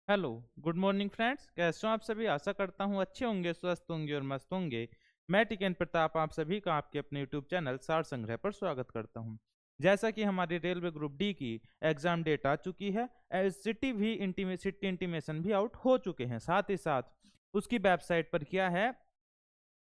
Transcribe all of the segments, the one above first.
Hello. Good morning friends, कैसे हो आप सभी। आशा करता हूँ अच्छे होंगे, स्वस्थ होंगे और मस्त होंगे। मैं टिकेन प्रताप आप सभी का आपके अपने यूट्यूब चैनल सार संग्रह पर स्वागत करता हूँ। जैसा कि हमारी रेलवे ग्रुप डी की एग्जाम डेट आ चुकी है, सिटी भी सिटी इंटीमेशन भी आउट हो चुके हैं। साथ ही साथ उसकी वेबसाइट पर क्या है,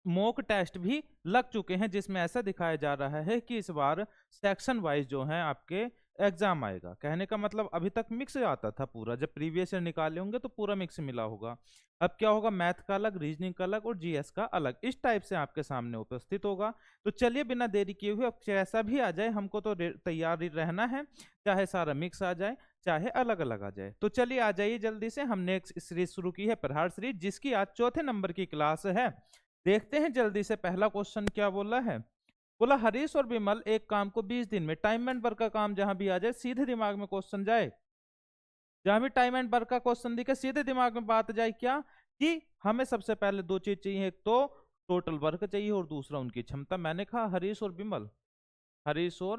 मॉक टेस्ट भी लग चुके हैं, जिसमें ऐसा दिखाया जा रहा है कि इस बार सेक्शन वाइज जो है आपके एग्जाम आएगा। कहने का मतलब अभी तक मिक्स आता था पूरा, जब प्रीवियस ईयर निकाले होंगे तो पूरा मिक्स मिला होगा। अब क्या होगा, मैथ का अलग, रीजनिंग का अलग और जीएस का अलग, इस टाइप से आपके सामने उपस्थित होगा। तो चलिए बिना देरी किए हुए, अब जैसा भी आ जाए हमको तो तैयार ही रहना है, चाहे सारा मिक्स आ जाए चाहे अलग अलग आ जाए। तो चलिए आ जाइए जल्दी से। हमने एक सीरीज शुरू की है, प्रहार सीरीज, जिसकी आज चौथे नंबर की क्लास है। देखते हैं जल्दी से पहला क्वेश्चन क्या बोला है। बोला हरीश और विमल एक काम को 20 दिन में, टाइम एंड वर्क का काम जहां भी आ जाए सीधे दिमाग में क्वेश्चन जाए। जहां भी टाइम एंड वर्क का क्वेश्चन दिखे सीधे दिमाग में बात जाए क्या, कि हमें सबसे पहले दो चीज चाहिए, एक तो टोटल वर्क चाहिए और दूसरा उनकी क्षमता। मैंने कहा हरीश और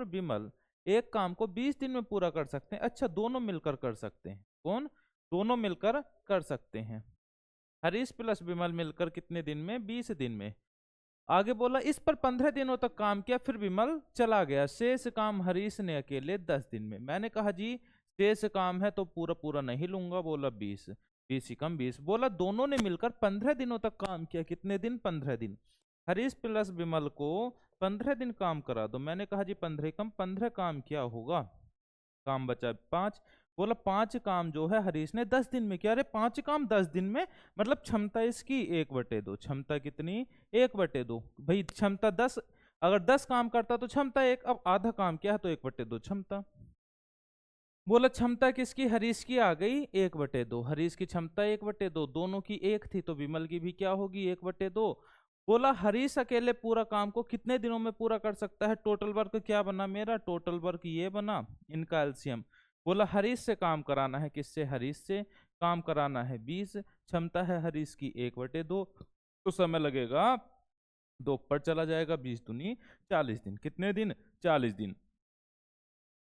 विमल एक काम को 20 दिन में पूरा कर सकते हैं। अच्छा, दोनों मिलकर कर सकते हैं। कौन? दोनों मिलकर कर सकते हैं। हरीश प्लस विमल मिलकर कितने दिन में? 20 दिन में। आगे बोला इस पर 15 दिनों तक काम किया, फिर विमल चला गया, शेष काम हरीश ने अकेले 10 दिन में। मैंने कहा जी शेष काम है तो पूरा पूरा नहीं लूंगा। बोला 20, 20 ही कम 20। बोला दोनों ने मिलकर 15 दिनों तक काम किया। कितने दिन? 15 दिन। हरीश प्लस विमल को 15 दिन काम करा दो। मैंने कहा जी 15 कम 15 काम क्या होगा, काम बचा 5। बोला 5 काम जो है हरीश ने 10 दिन में किया। अरे 5 काम 10 दिन में, मतलब क्षमता इसकी 1/2। क्षमता कितनी? 1/2। भाई क्षमता 10, अगर 10 काम करता तो क्षमता 1, अब आधा काम किया है तो 1/2 क्षमता। बोला क्षमता किसकी? हरीश की आ गई 1/2। हरीश की क्षमता 1/2, दोनों की 1 थी तो विमल की भी क्या होगी? 1/2। बोला हरीश अकेले पूरा काम को कितने दिनों में पूरा कर सकता है? टोटल वर्क क्या बना मेरा? टोटल वर्क ये बना, इनका एलसीएम। बोला हरीश से काम कराना है, किससे? हरीश से काम कराना है 20, क्षमता है हरीश की 1/2, तो समय लगेगा 2 पर चला जाएगा, 20 दूनी 40 दिन। कितने दिन? 40 दिन।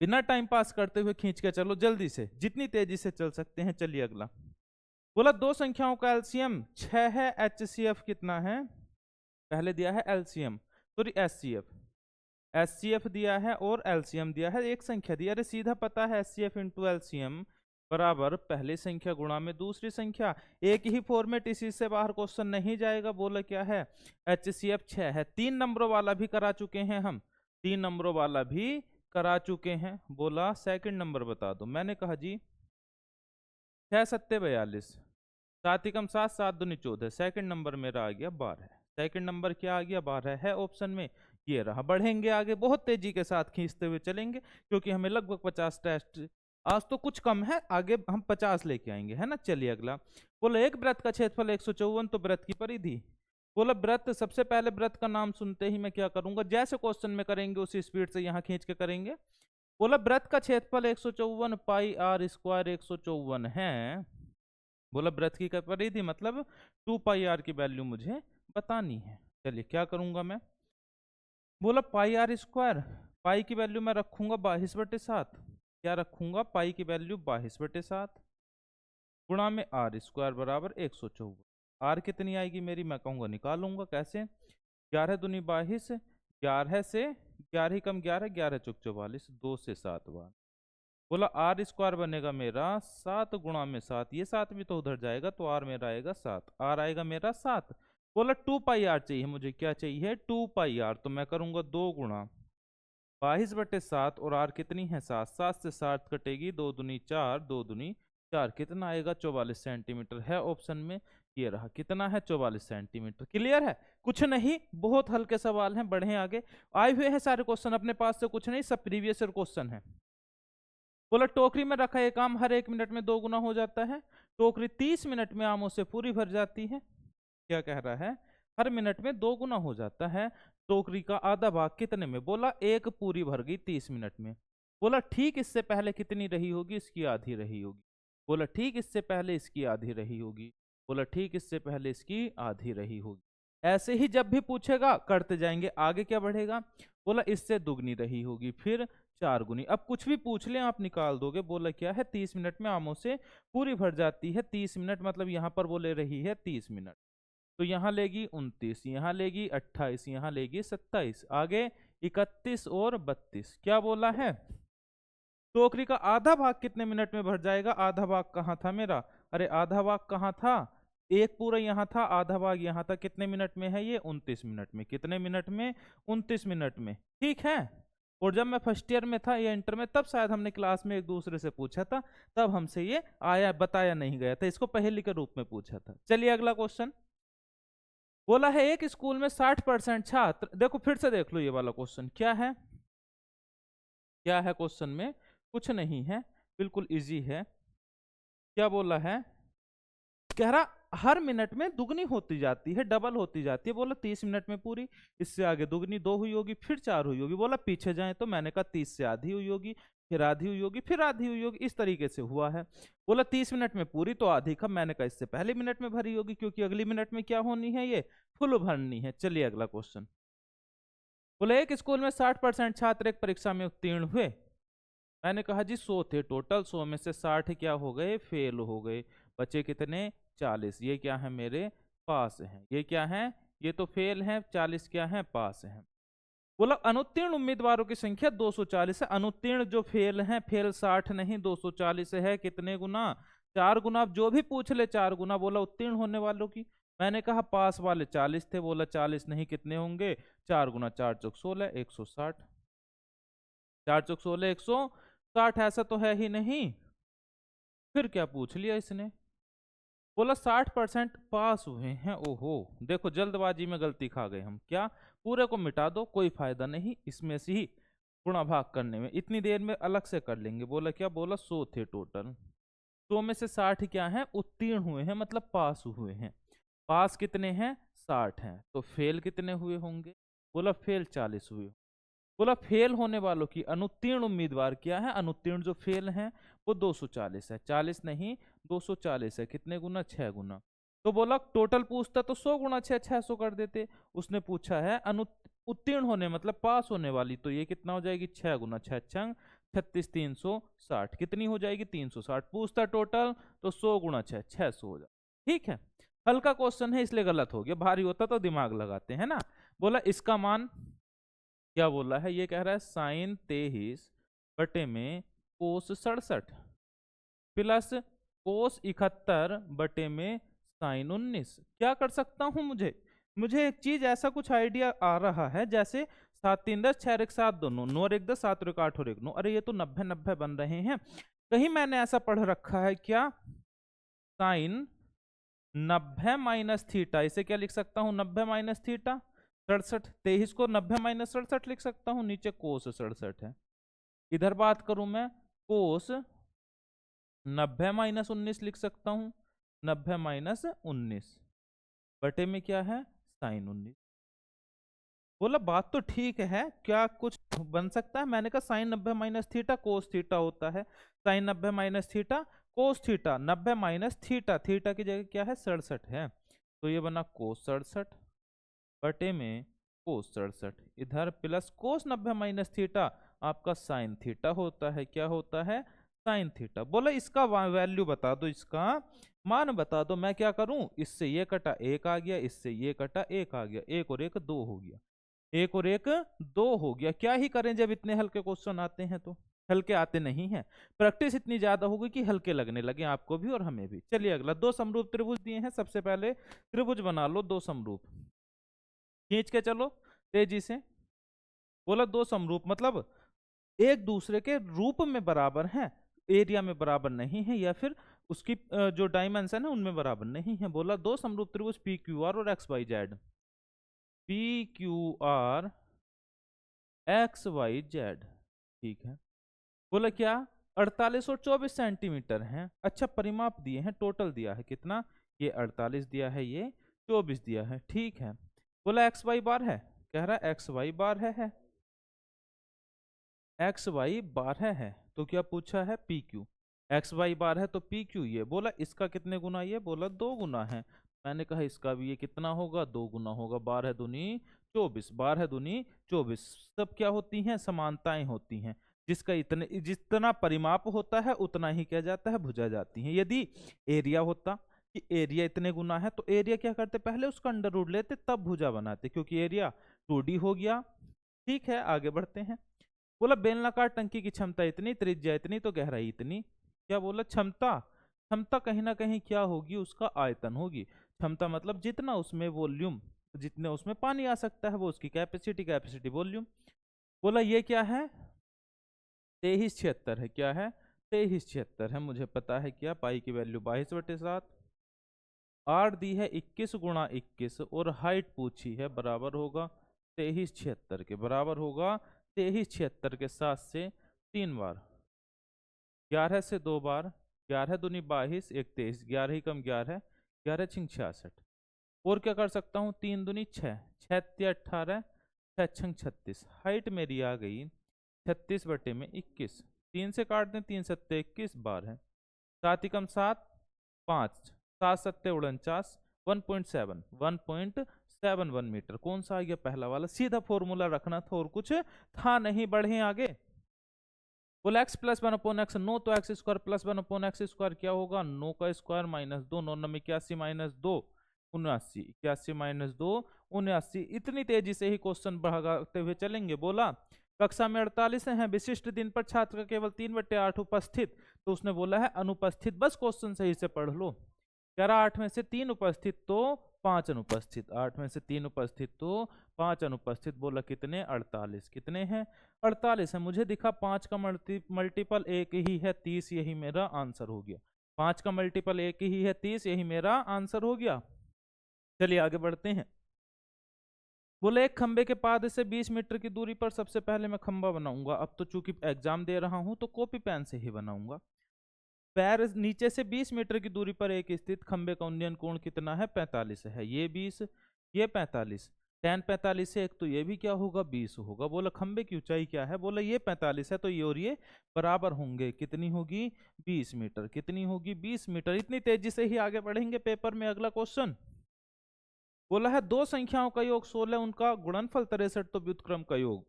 बिना टाइम पास करते हुए खींच के चलो जल्दी से, जितनी तेजी से चल सकते हैं। चलिए अगला। बोला दो संख्याओं का एलसीएम 6 है, एचसीएफ कितना है? पहले दिया है एलसीएम, सॉरी एचसीएफ। एचसीएफ दिया है और एलसीएम दिया है, एक संख्या दी। अरे सीधा पता है एचसीएफ इंटू एलसीएम बराबर पहली संख्या गुणा में दूसरी संख्या। एक ही फॉर्मेट, इसी से बाहर क्वेश्चन नहीं जाएगा। बोला क्या है? एचसीएफ 6 है। 3 नंबरों वाला भी करा चुके हैं हम, 3 नंबरों वाला भी करा चुके हैं। बोला सेकंड नंबर बता दो। मैंने कहा जी 6 सत्ते 42, 7 एकम 7, 7 दूनी 14। सेकंड नंबर मेरा आ गया 12। सेकंड नंबर क्या आ गया? 12 है ऑप्शन में। ये रहा। बढ़ेंगे आगे, बहुत तेजी के साथ खींचते हुए चलेंगे, क्योंकि हमें लगभग 50 टेस्ट, आज तो कुछ कम है, आगे हम 50 लेके आएंगे, है ना। चलिए अगला। बोला एक वृत्त का क्षेत्रफल 154, तो वृत्त की परिधि। बोला वृत्त, सबसे पहले वृत्त का नाम सुनते ही मैं क्या करूंगा, जैसे क्वेश्चन में करेंगे उसी स्पीड से यहाँ खींच के करेंगे। बोला वृत्त का क्षेत्रफल 154 पाई आर स्क्वायर 154 है। बोला वृत्त की परिधि मतलब 2 पाई आर की वैल्यू मुझे बतानी है। चलिए क्या करूंगा मैं। बोला पाई आर स्क्वायर, पाई की वैल्यू मैं रखूंगा 22/7। क्या रखूंगा? पाई की वैल्यू 22/7 गुणा में आर स्क्वायर बराबर 154। आर कितनी आएगी मेरी? मैं कहूंगा निकालूंगा कैसे। 11 दूनी 22, 11 से 11 ही कम 11, 11 चौक 44, 2 से 7 बार। बोला आर स्क्वायर बनेगा मेरा 7 गुणा में 7, ये 7 भी तो उधर जाएगा, तो आर मेरा आएगा 7, आर आएगा मेरा 7। बोला 2 पाई आर चाहिए मुझे। क्या चाहिए? 2 पाई आर। तो मैं करूंगा 2 गुणा 22/7, और आर कितनी है? 7, 7 से 7 कटेगी, 2 दूनी 4, 2 दूनी 4, कितना आएगा? 44 सेंटीमीटर है ऑप्शन में। ये रहा, कितना है? 44 सेंटीमीटर। क्लियर है? कुछ नहीं, बहुत हल्के सवाल हैं, बढ़े आगे। आए हुए हैं सारे क्वेश्चन अपने पास से, कुछ नहीं, सब प्रीवियस ईयर क्वेश्चन है। बोला टोकरी में रखा एक आम हर 1 मिनट में 2 गुना हो जाता है। टोकरी 30 मिनट में आमों से पूरी भर जाती है। क्या कह रहा है? हर मिनट में 2 गुना हो जाता है। टोकरी का आधा भाग कितने में? बोला 1 पूरी भर गई 30 मिनट में। बोला ठीक इससे पहले कितनी रही होगी? इसकी आधी रही होगी। बोला ठीक इससे पहले इसकी आधी रही होगी। बोला ठीक इससे पहले इसकी आधी रही होगी। ऐसे ही जब भी पूछेगा करते जाएंगे। आगे क्या बढ़ेगा? बोला इससे दुगनी रही होगी, फिर 4 गुनी। अब कुछ भी पूछ ले आप निकाल दोगे। बोला क्या है, 30 मिनट में आमों से पूरी भर जाती है। 30 मिनट मतलब यहाँ पर बोले रही है 30 मिनट, तो यहाँ लेगी 29, यहाँ लेगी 28, यहाँ लेगी 27, आगे 31 और 32। क्या बोला है, टोकरी का आधा भाग कितने मिनट में भर जाएगा। आधा भाग कहाँ था मेरा, अरे आधा भाग कहाँ था, एक पूरा यहाँ था, आधा भाग यहाँ था। कितने मिनट में है ये, 29 मिनट में। कितने मिनट में, 29 मिनट में। ठीक है। और जब मैं फर्स्ट ईयर में था या इंटर में, तब शायद हमने क्लास में एक दूसरे से पूछा था, तब हमसे ये आया बताया नहीं गया था, इसको पहेली के रूप में पूछा था। चलिए अगला क्वेश्चन। बोला है एक स्कूल में 60% छात्र, देखो फिर से देख लो ये वाला क्वेश्चन क्या है। क्या है क्वेश्चन में, कुछ नहीं है, बिल्कुल इजी है। क्या बोला है, कह रहा हर मिनट में दुगनी होती जाती है, डबल होती जाती है। बोला 30 मिनट में पूरी, इससे आगे दुगनी 2 हुई होगी, फिर 4 हुई होगी। बोला पीछे जाए तो मैंने कहा 30 से आधी हुई होगी, फिर आधी हुई होगी, फिर आधी हुई होगी, इस तरीके से हुआ है। बोला 30 मिनट में पूरी, तो आधी कब, मैंने कहा इससे पहले मिनट में भरी होगी, क्योंकि अगली मिनट में क्या होनी है, ये फुल भरनी है। चलिए अगला क्वेश्चन। बोले एक स्कूल में 60% छात्र एक परीक्षा में उत्तीर्ण हुए। मैंने कहा जी 100 थे टोटल, 100 में से 60 क्या हो गए, फेल हो गए। बचे कितने, 40। ये क्या है, मेरे पास है। ये क्या है, ये तो फेल है, 40 क्या है, पास है। बोला अनुत्तीर्ण उम्मीदवारों की संख्या 240 है। अनुत्तीर्ण जो फेल हैं, फेल 60 नहीं 240 है। कितने गुना, 4 गुना। अब जो भी पूछ ले 4 गुना। बोला उत्तीर्ण होने वालों की, मैंने कहा पास वाले 40 थे। बोला 40 नहीं, कितने होंगे, 4 गुना 4 चौक 16, 160। 4 चौक 16, 160। ऐसा तो है ही नहीं, फिर क्या पूछ लिया इसने। बोला 60% पास हुए हैं। ओहो, देखो जल्दबाजी में गलती खा गए हम। क्या, पूरे को मिटा दो, कोई फायदा नहीं इसमें से ही गुणा भाग करने में, इतनी देर में अलग से कर लेंगे। बोला क्या, बोला 100 थे टोटल, 100 में से 60 क्या है, उत्तीर्ण हुए हैं, मतलब पास हुए हैं। पास कितने हैं, 60 हैं, तो फेल कितने हुए होंगे। बोला फेल 40 हुए। बोला फेल होने वालों की, अनुत्तीर्ण उम्मीदवार क्या है, अनुत्तीर्ण जो फेल हैं वो 240 है। 40 नहीं 240 है। कितने गुना, 6 गुना। तो बोला टोटल पूछता तो 100 गुना 6, 600 कर देते। उसने पूछा है उत्तीर्ण होने मतलब पास होने वाली, तो ये कितना हो जाएगी, 6 गुना 6 छंग 36, 360। कितनी हो जाएगी, 360। पूछता टोटल तो 100 गुना 6, 600 हो जाए। ठीक है, हल्का क्वेश्चन है इसलिए गलत हो गया, भारी होता तो दिमाग लगाते हैं ना। बोला इसका मान, क्या बोला है, ये कह रहा है साइन 23 बटे में कोस 67 प्लस कोस 71 बटे में साइन 19। क्या कर सकता हूं, मुझे मुझे एक चीज ऐसा कुछ आइडिया आ रहा है, जैसे 7 3 10 6 1 7 दोनों, 9 और 1 10 7 और 1 8 और 1 9। अरे ये तो 90 90 बन रहे हैं। कहीं मैंने ऐसा पढ़ रखा है क्या, साइन 90 माइनस थीटा, इसे क्या लिख सकता हूँ, 90 माइनस थीटा 67। 23 को 90 माइनस 67 लिख सकता हूँ, नीचे कोस 67 है। इधर बात करूं मैं, कोस 90 माइनस 19 लिख सकता हूं, 90 माइनस 19 बटे में क्या है, साइन 19। बोला बात तो ठीक है, क्या कुछ बन सकता है। मैंने कहा sine 90 minus theta cos theta होता है। Sine 90 minus theta cos theta, 90 minus theta, theta की जगह क्या है, 67 है, तो ये बना कोस 67 बटे में कोस 67। इधर प्लस कोस 90 माइनस थीटा आपका साइन थीटा होता है। क्या होता है, साइन थीटा। बोला इसका वैल्यू बता दो, इसका मान बता दो। मैं क्या करूं, इससे ये कटा 1 आ गया, इससे ये कटा 1 आ गया, 1 और 1 2 हो गया, 1 और 1 2 हो गया। क्या ही करें जब इतने हल्के क्वेश्चन आते हैं तो। हल्के आते नहीं हैं, प्रैक्टिस इतनी ज्यादा होगी कि हल्के लगने लगे आपको भी और हमें भी। चलिए अगला, दो समरूप त्रिभुज दिए हैं। सबसे पहले त्रिभुज बना लो, दो समरूप खींच के चलो तेजी से। बोला दो समरूप मतलब एक दूसरे के रूप में बराबर हैं, एरिया में बराबर नहीं है, या फिर उसकी जो डायमेंशन है उनमें बराबर नहीं है। बोला दो समरूप त्रिभुज पी क्यू आर और X Y Z, P Q R X Y Z. ठीक है। बोला क्या, 48 और 24 सेंटीमीटर हैं। अच्छा परिमाप दिए हैं, टोटल दिया है कितना, ये 48 दिया है, ये 24 दिया है। ठीक है। बोला एक्स वाई बार है, कह रहा है एक्स वाई बार है, एक्स वाई 12 है। तो क्या पूछा है, पी क्यू। एक्स वाई बार है तो पी क्यू ये। बोला इसका कितने गुना, ये बोला 2 गुना है। मैंने कहा इसका भी ये कितना होगा, 2 गुना होगा। 12 दूनी 24, 12 दूनी 24। सब क्या होती हैं, समानताएं होती हैं। जिसका इतने जितना परिमाप होता है उतना ही क्या जाता है, भुजा जाती है। यदि एरिया होता कि एरिया इतने गुना है तो एरिया क्या करते, पहले उसका अंडर रूट लेते तब भुजा बनाते, क्योंकि एरिया 2D हो गया। ठीक है, आगे बढ़ते हैं। बोला बेलनाकार टंकी की क्षमता इतनी, त्रिज्या इतनी, तो गहराई इतनी। क्या बोला, क्षमता, क्षमता कहीं ना कहीं क्या होगी, उसका आयतन होगी। क्षमता मतलब जितना उसमें वॉल्यूम, जितने उसमें पानी आ सकता है वो उसकी कैपेसिटी, कैपेसिटी वॉल्यूम। बोला ये क्या है, 2376 है। क्या है, 2376 है। मुझे पता है क्या, पाई की वैल्यू 22/7। आर दी है 21 गुणा 21 और हाइट पूछी है, बराबर होगा 2376 के, बराबर होगा 2376 के। 7 से 3 बार, 11 से 2 बार, 11 दूनी 22, 1 23, 11 ही कम 11, 11 छिंग 66। और क्या कर सकता हूँ, 3 दूनी 6, 6 तिया 18, 6 छंग 36। हाइट मेरी आ गई 36/21। 3 से काट दें, 3 सत्ते 21 बार है। 7 ही कम 7, 5, 7 सत्ते 49, 1.71 मीटर। कौन सा आ गया, पहला वाला। सीधा फॉर्मूला रखना था और कुछ था नहीं, बढ़े आगे। बोला एक्स प्लस 1/x 9, तो x square plus 1/x square क्या होगा, 9 का स्क्वायर माइनस 2, 9 9 81 माइनस 2 79, 81 माइनस 2 79। इतनी तेजी से ही क्वेश्चन बढ़ाते हुए चलेंगे। बोला कक्षा में 48 हैं, विशिष्ट दिन पर छात्र का केवल 3/8 उपस्थित, तो उसने बोला है अनुपस्थित। बस क्वेश्चन सही से पढ़ लो। कह रहा 8 में से 3 उपस्थित तो 5 अनुपस्थित, 8 में से 3 उपस्थित तो 5 अनुपस्थित। बोला कितने, 48। कितने हैं, 48 है। मुझे दिखा 5 का मल्टीपल 1 ही है, 30। यही मेरा आंसर हो गया। 5 का मल्टीपल 1 ही है, 30। यही मेरा आंसर हो गया। चलिए आगे बढ़ते हैं। बोले एक खंबे के पाद से 20 मीटर की दूरी पर सबसे पहले मैं खंबा बनाऊंगा। अब तो चूंकि एग्जाम दे रहा हूं तो कॉपी पेन से ही बनाऊंगा। पैर नीचे से 20 मीटर की दूरी पर एक स्थित खंबे का उन्नयन कोण कितना है, 45 है। ये 20, ये 45, tan 45 से एक तो ये भी क्या होगा, 20 होगा। बोला खंबे की ऊंचाई क्या है, बोला ये 45 है, तो ये और ये बराबर होंगे। कितनी होगी, 20 मीटर। कितनी होगी, 20 मीटर। इतनी तेजी से ही आगे बढ़ेंगे पेपर में। अगला क्वेश्चन बोला है दो संख्याओं का योग 16, उनका गुणनफल 63, तो व्युत्क्रम का योग।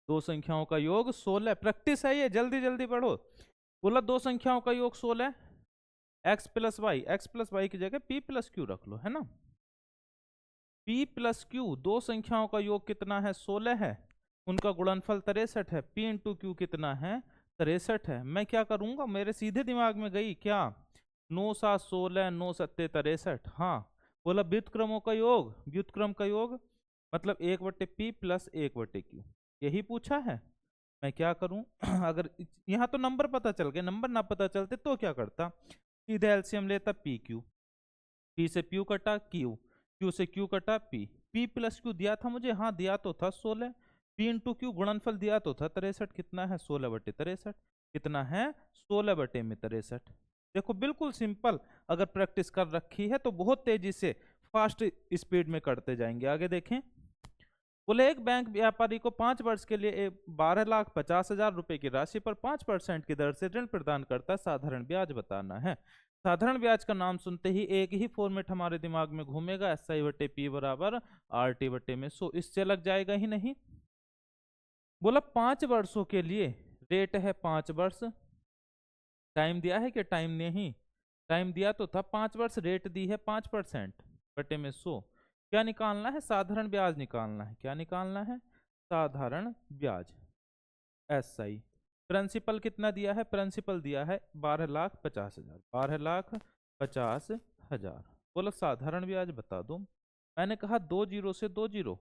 दो संख्याओं का योग 16, प्रैक्टिस है ये, जल्दी जल्दी पढ़ो। बोला दो संख्याओं का योग 16, X plus Y, X plus Y की जगह पी प्लस क्यू रख लो, है ना। पी प्लस क्यू, दो संख्याओं का योग कितना है, 16 है। उनका गुणनफल 63 है। पी इंटू क्यू कितना है, 63 है। मैं क्या करूंगा, मेरे सीधे दिमाग में गई क्या, 9 7 16, 9 7 63। हाँ, बोला व्युत्क्रमों का योग, व्युत्क्रम का योग मतलब 1/p प्लस 1/q, यही पूछा है। मैं क्या करूं अगर यहाँ तो नंबर पता चल गए, नंबर ना पता चलते तो क्या करता, सीधे एलसीएम लेता, पी क्यू, पी से प्यू कटा क्यू, क्यू से क्यू कटा पी। पी प्लस क्यू दिया था मुझे, हाँ दिया तो था 16। पी इंटू क्यू गुणनफल दिया तो था 63। कितना है, 16/63। कितना है, 16/63। देखो बिल्कुल सिंपल, अगर प्रैक्टिस कर रखी है तो बहुत तेजी से फास्ट स्पीड में करते जाएंगे। आगे देखें। बोले एक बैंक व्यापारी को 5 वर्ष के लिए 12,50,000 रुपए की राशि पर 5% की दर से ऋण प्रदान करता है। साधारण ब्याज बताना है। साधारण ब्याज का नाम सुनते ही एक ही फॉर्मेट हमारे दिमाग में घूमेगा, SI/P बराबर RT/100। इससे लग जाएगा ही नहीं। बोला 5 वर्षों के लिए रेट है 5 वर्ष। टाइम दिया है कि टाइम नहीं, टाइम दिया तो था 5 वर्ष, रेट दी है 5%/100। क्या निकालना है, साधारण ब्याज निकालना है। क्या निकालना है, साधारण ब्याज। SI प्रिंसिपल कितना दिया है, प्रिंसिपल दिया है 12,50,000, 12,50,000। बोलो साधारण ब्याज बता दो। मैंने कहा 2 जीरो से 2 जीरो,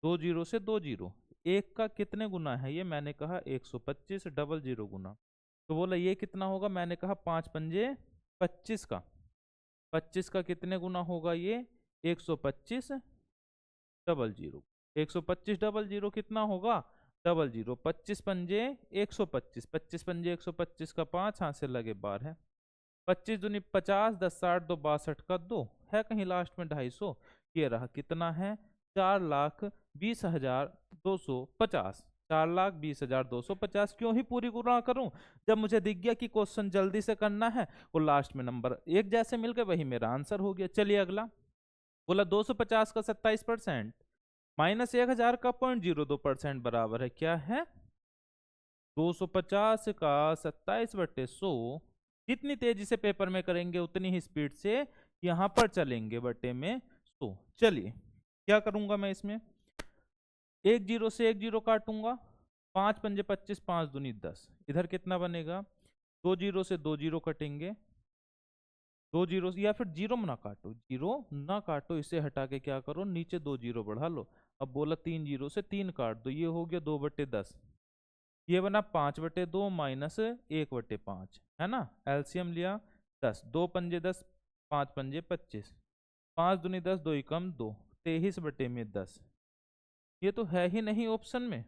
2 जीरो से 2 जीरो, एक का कितने गुना है ये, मैंने कहा 125, डबल जीरो गुना। तो बोला ये कितना होगा, मैंने कहा 5 पंजे 25 का, 25 का कितने गुना होगा ये, 125 डबल जीरो, 125 डबल जीरो कितना होगा, डबल जीरो। 25 पंजे 125, 25 पंजे 125 का 5, हाथ से लगे 12। 25 दूनी 50, 10 60 2 62 का 2 है कहीं लास्ट में 250। ये रहा कितना है, 4,20,250, 4,20,250। क्यों ही पूरी गुणा करूं, जब मुझे दिख गया कि क्वेश्चन जल्दी से करना है और लास्ट में नंबर एक जैसे मिल गए, वही मेरा आंसर हो गया। चलिए अगला। बोला 250 का 27% माइनस 1,000 का 0.02% बराबर है क्या है, 250 का 27/100, जितनी तेजी से पेपर में करेंगे उतनी ही स्पीड से यहां पर चलेंगे, बटे में 100। चलिए क्या करूंगा मैं इसमें, एक जीरो से एक जीरो काटूंगा, 5 पंजे 25, 5 दूनी 10, इधर कितना बनेगा, 2 जीरो से 2 जीरो कटेंगे, 2 जीरो, या फिर जीरो ना काटो, जीरो ना काटो, इसे हटा के क्या करो, नीचे 2 जीरो बढ़ा लो। अब बोला 3 जीरो से 3 काट दो, ये हो गया 2/10, ये बना 5/2 माइनस 1/5, है ना। एलसीएम लिया 10, 2 पंजे 10, 5 पंजे 25, 5 दूनी 10, 2 कम 2, 23/10। ये तो है ही नहीं ऑप्शन में,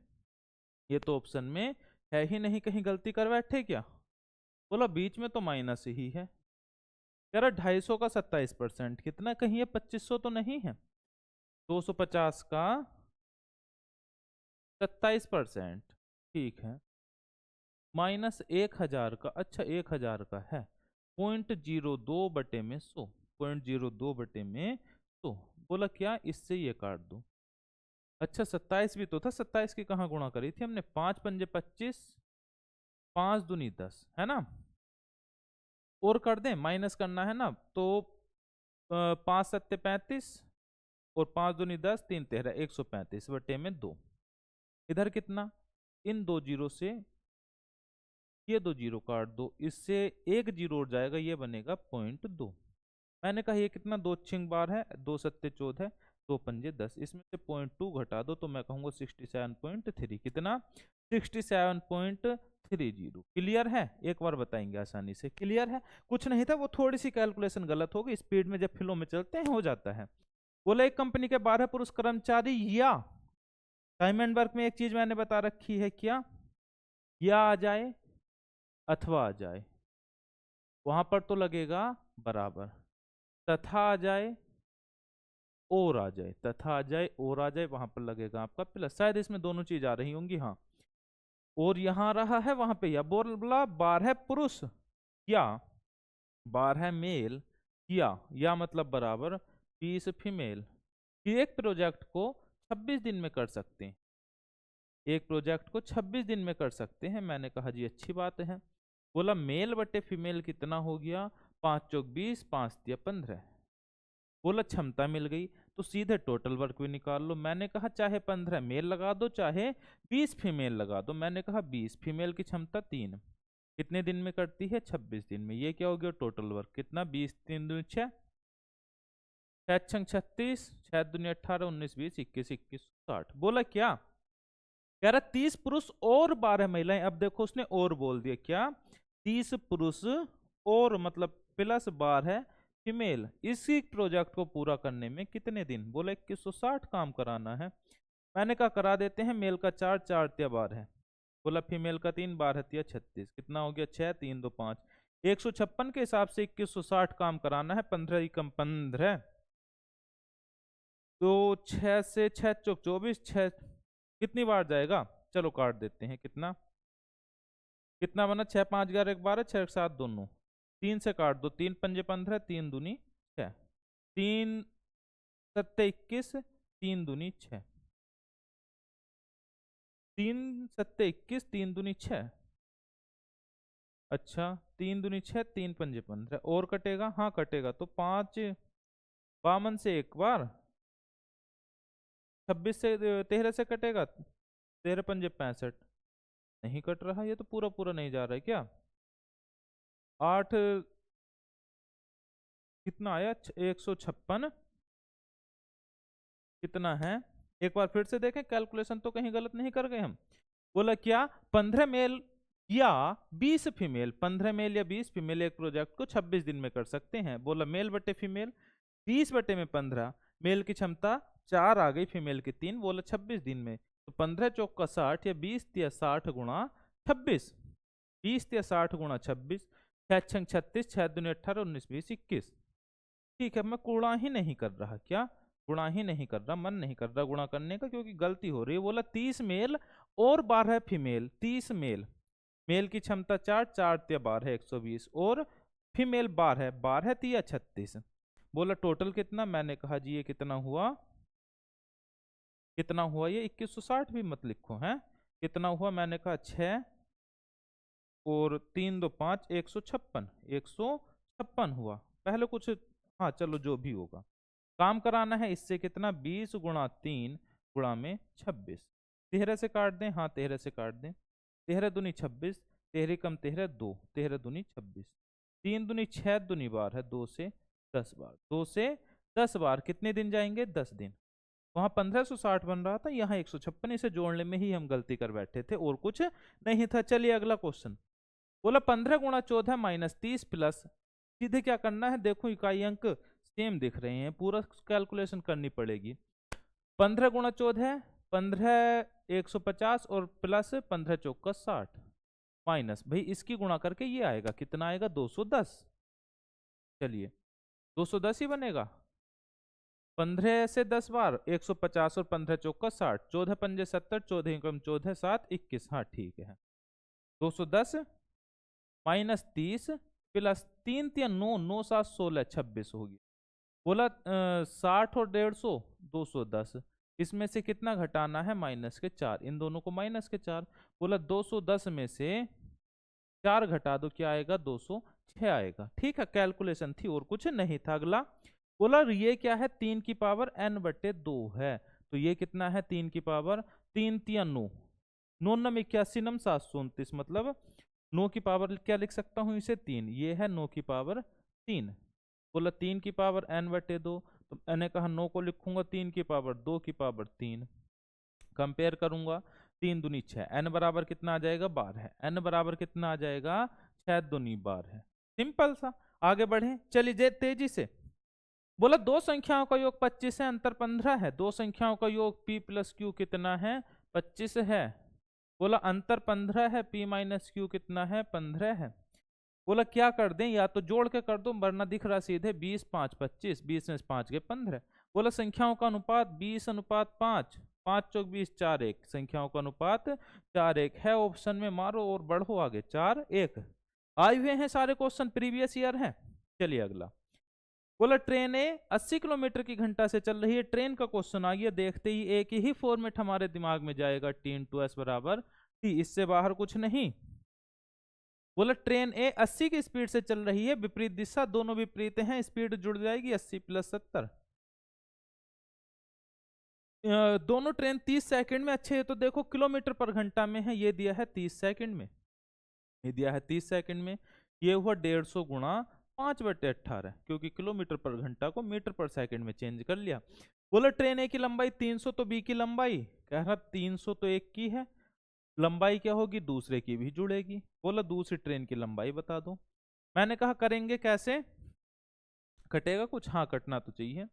ये तो ऑप्शन में है ही नहीं, कहीं गलती कर बैठे क्या। बोला बीच में तो माइनस ही है, कह रहा 250 का 27%, कितना, कहीं ये 2500 तो नहीं है। 250 का 27%, ठीक है, माइनस 1000 का, अच्छा 1000 का है, 0.02/100, 0.02/100। बोला क्या, इससे ये काट दो। अच्छा 27 भी तो था, 27 की कहाँ गुणा करी थी हमने, 5 पंजे 25, 5 दूनी 10, है ना। और कर दें, माइनस करना है ना, तो 5 सत्ते 35 और 5 दूनी 10, 3 13, 135/2। इधर कितना, इन 2 जीरो से ये 2 जीरो काट दो, इससे 1 जीरो उड़ जाएगा, ये बनेगा 0.2। मैंने कहा ये कितना, 2 छिंग बार है, 2 सत्ते 14, 2 पंजे 10, इसमें से 0.2 घटा दो तो मैं कहूंगा 67.3, कितना, 67.30। क्लियर है, एक बार बताएंगे आसानी से, क्लियर है। कुछ नहीं था, वो थोड़ी सी कैलकुलेशन गलत होगी, स्पीड में जब फ्लो में चलते हैं हो जाता है। बोला एक कंपनी के 12 पुरुष कर्मचारी, या डायमंड वर्क में एक चीज मैंने बता रखी है, क्या, या आ जाए अथवा आ जाए, वहां पर तो लगेगा बराबर, तथा आ जाए और आ जाए, तथा आ जाए और आ जाए, वहां पर लगेगा आपका प्लस। शायद इसमें दोनों चीज आ रही होंगी, हाँ। और यहां रहा है, वहां पे या, बोला 12 पुरुष या 12 मेल, या मतलब बराबर 20 फीमेल, कि एक प्रोजेक्ट को 26 दिन में कर सकते हैं, एक प्रोजेक्ट को 26 दिन में कर सकते हैं। मैंने कहा जी अच्छी बात है। बोला मेल बटे फीमेल कितना हो गया, 5 चौक 20, 5 दिया 15। बोला क्षमता मिल गई, तो सीधे टोटल वर्क भी निकाल लो। मैंने कहा चाहे 15 मेल लगा दो, चाहे 20 फीमेल लगा दो। मैंने कहा 20 फीमेल की क्षमता 3, कितने दिन में करती है, 26 दिन में। ये क्या हो गया, टोटल वर्क कितना, 20 3 दूनी 6, 6 36, 6 दूनी 18, 19 20 21 21 60। बोला क्या, कह रहा 30 पुरुष और 12 महिलाएं। अब देखो उसने और बोल दिया, क्या, 30 पुरुष और मतलब प्लस 12 फीमेल, इसी प्रोजेक्ट को पूरा करने में कितने दिन। बोला 2160 काम कराना है। मैंने कहा करा देते हैं, मेल का 4, 4 तिया 12। बोला फीमेल का 3, 12 तिया 36, कितना हो गया, 6 3 2 5। 156 के हिसाब से 2160 काम कराना है, 15 ही कम 15, तो 6 से 6 चौक 24, 6 कितनी बार जाएगा, चलो काट देते हैं, कितना कितना बना, 6 5 11 1 12, 6 7 दोनों, 3 से काट दो, 3 पंजे 15, 3 दूनी 6, 3 सत्ते 21, 3 दूनी 6, 3 सत्ते 21, 3 दूनी 6। अच्छा 3 दूनी 6, 3 पंजे 15, और कटेगा, हाँ कटेगा, तो 5 52 से एक बार, 26 से 13 से कटेगा, 13 पंजे 65, नहीं कट रहा, ये तो पूरा पूरा नहीं जा रहा है क्या। 8 कितना आया, 156 कितना है, एक बार फिर से देखें, कैलकुलेशन तो कहीं गलत नहीं कर गए हम। बोला क्या, 15 मेल या 20 फीमेल, 15 मेल या 20 फीमेल एक प्रोजेक्ट को 26 दिन में कर सकते हैं। बोला मेल बटे फीमेल, 20 बटे में 15, मेल की क्षमता 4 आ गई, फीमेल की 3। बोला 26 दिन में, तो 15 चौक का 60 या 20 या 60 गुणा 26, 20 या 60 गुणा 26, 6 36, 6 दूनी 18, 19 20 21। ठीक है, मैं गुणा ही नहीं कर रहा, क्या गुणा ही नहीं कर रहा, मन नहीं कर रहा गुणा करने का, क्योंकि गलती हो रही है। बोला 30 मेल और 12 फीमेल, 30 मेल, मेल की क्षमता 4, 4 तिया 12 120, और फीमेल 12, 12 तिया 36। बोला टोटल कितना, मैंने कहा जी ये कितना हुआ, कितना हुआ ये 2160 भी मत लिखो है, कितना हुआ, मैंने कहा 6 और 3 2 5, 156, 156 हुआ। पहले कुछ, हाँ चलो जो भी होगा, काम कराना है इससे कितना, 20 गुणा 3 गुणा में 26। 13 से काट दें, हाँ 13 से काट दें। 13 दूनी 26, 13 कम 13 2, 13 दूनी 26, 3 दूनी 6 दूनी 12 है, 2 से 10 बार, 2 से 10 बार कितने दिन जाएंगे, 10 दिन। वहां 1560 बन रहा था, यहाँ 156, इसे जोड़ने में ही हम गलती कर बैठे थे और कुछ नहीं था। चलिए अगला क्वेश्चन, बोला 15 गुणा 14 माइनस 30 प्लस, सीधे क्या करना है, देखो इकाई अंक सेम दिख रहे हैं, पूरा कैलकुलेशन करनी पड़ेगी। 15 गुणा 14, 15 150 और प्लस 15 चौका 60 माइनस, भाई इसकी गुणा करके ये आएगा, कितना आएगा, 210। चलिए 210 ही बनेगा। 15 से 10 बार 150 और 15 चौका 60, 14 पंजे 70, 14 कम 14 7 21, हाँ ठीक है। 210 माइनस 30 प्लस 3 3 9 9 7 16 26 होगी। बोला 60 और 150 210, इसमें से कितना घटाना है, माइनस के 4, इन दोनों को माइनस के 4। बोला 210 में से 4 घटा दो, क्या आएगा, 206 आएगा। ठीक है, कैलकुलेशन थी और कुछ नहीं था। अगला बोला ये क्या है, 3 की पावर n/2 है, तो ये कितना है, 3 की पावर 3 3 9 9 9 81 9 729, मतलब 9 की पावर क्या लिख सकता हूं इसे, 3, ये है 9 की पावर 3। बोला 3 की पावर n/2, तो मैंने कहा 9 को लिखूंगा 3 की पावर 2 की पावर 3, कंपेयर करूंगा, 3 दूनी 6, n बराबर कितना आ जाएगा, 12 है, n बराबर कितना आ जाएगा, 6 दूनी 12 है। सिंपल सा, आगे बढ़े, चलिए तेजी से। बोला दो संख्याओं का योग 25 है, अंतर 15 है, दो संख्याओं का योग p प्लस क्यू कितना है, 25 है। बोला अंतर 15 है, p माइनस क्यू कितना है, 15 है। बोला क्या कर दें, या तो जोड़ के कर दो वरना दिख रहा सीधे, 20 5 25, 20 में 5 के 15। बोला संख्याओं का अनुपात 20:5, 5 चौक 20 4 1, संख्याओं का अनुपात 4 1 है ऑप्शन में, मारो और बढ़ो आगे, 4 1 आए हुए हैं सारे क्वेश्चन, प्रीवियस ईयर है। चलिए अगला, बोला ट्रेन ए 80 किलोमीटर की घंटा से चल रही है, ट्रेन का क्वेश्चन आ गया, देखते ही एक ही फॉर्मेट हमारे दिमाग में जाएगा, T/S बराबर T, इससे बाहर कुछ नहीं। बोला ट्रेन ए 80 की स्पीड से चल रही है, विपरीत दिशा, दोनों विपरीत हैं, स्पीड जुड़ जाएगी 80 + 70। दोनों ट्रेन 30 सेकंड में, अच्छे है तो देखो किलोमीटर पर घंटा में है, ये दिया है 30 सेकंड में, ये दिया है 30 सेकंड में, ये हुआ 150 गुणा 5/18, क्योंकि किलोमीटर पर घंटा को मीटर पर सेकंड में चेंज कर लिया। बोला ट्रेन ए की लंबाई 300, तो बी की लंबाई, कह रहा 300 तो एक की है, लंबाई क्या होगी, दूसरे की भी जुड़ेगी। बोला दूसरी ट्रेन की लंबाई बता दो। मैंने कहा करेंगे कैसे, कटेगा कुछ, हाँ कटना तो चाहिए।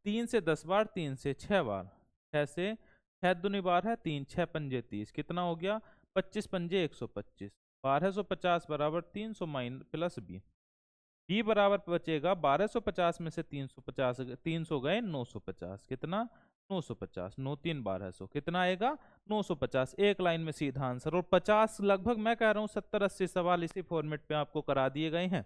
3 से 10 बार, 3 से 6 बार, 6 से 6 दूनी 12 है, 3 6 पंजे 30, कितना हो गया, 25 पंजे 125, 1250 बराबर 300 प्लस बी बराबर बचेगा 1250 में से 350, 300 गए 950, कितना 950, 9 3 1200, कितना आएगा 950, एक लाइन में सीधा आंसर। और 50 लगभग मैं कह रहा हूं 70 80 सवाल इसी फॉर्मेट पे आपको करा दिए गए हैं।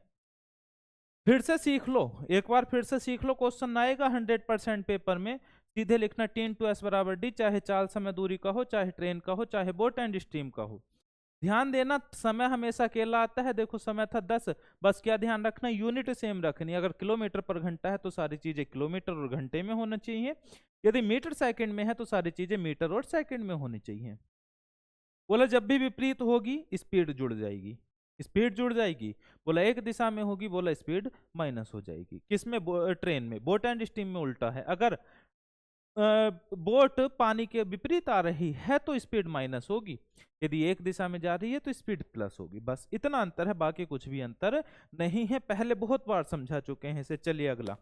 फिर से सीख लो, एक बार फिर से सीख लो, क्वेश्चन आएगा 100% पेपर में, सीधे लिखना T/S बराबर D, चाहे चाल समय दूरी का हो, चाहे ट्रेन का हो, चाहे बोट एंड स्ट्रीम का हो। ध्यान देना समय हमेशा अकेला आता है, देखो समय था 10, बस क्या ध्यान रखना, यूनिट सेम रखनी, अगर किलोमीटर पर घंटा है तो सारी चीजें किलोमीटर और घंटे में होना चाहिए, यदि मीटर सेकंड में है तो सारी चीजें मीटर और सेकंड में होनी चाहिए। बोला जब भी विपरीत होगी स्पीड जुड़ जाएगी, स्पीड जुड़ जाएगी। बोला एक दिशा में होगी, बोला स्पीड माइनस हो जाएगी, किसमें, ट्रेन में, बोट एंड स्टीम में उल्टा है, अगर बोट पानी के विपरीत आ रही है तो स्पीड माइनस होगी, यदि एक दिशा में जा रही है तो स्पीड प्लस होगी, बस इतना अंतर है, बाकी कुछ भी अंतर नहीं है, पहले बहुत बार समझा चुके हैं इसे। चलिए अगला,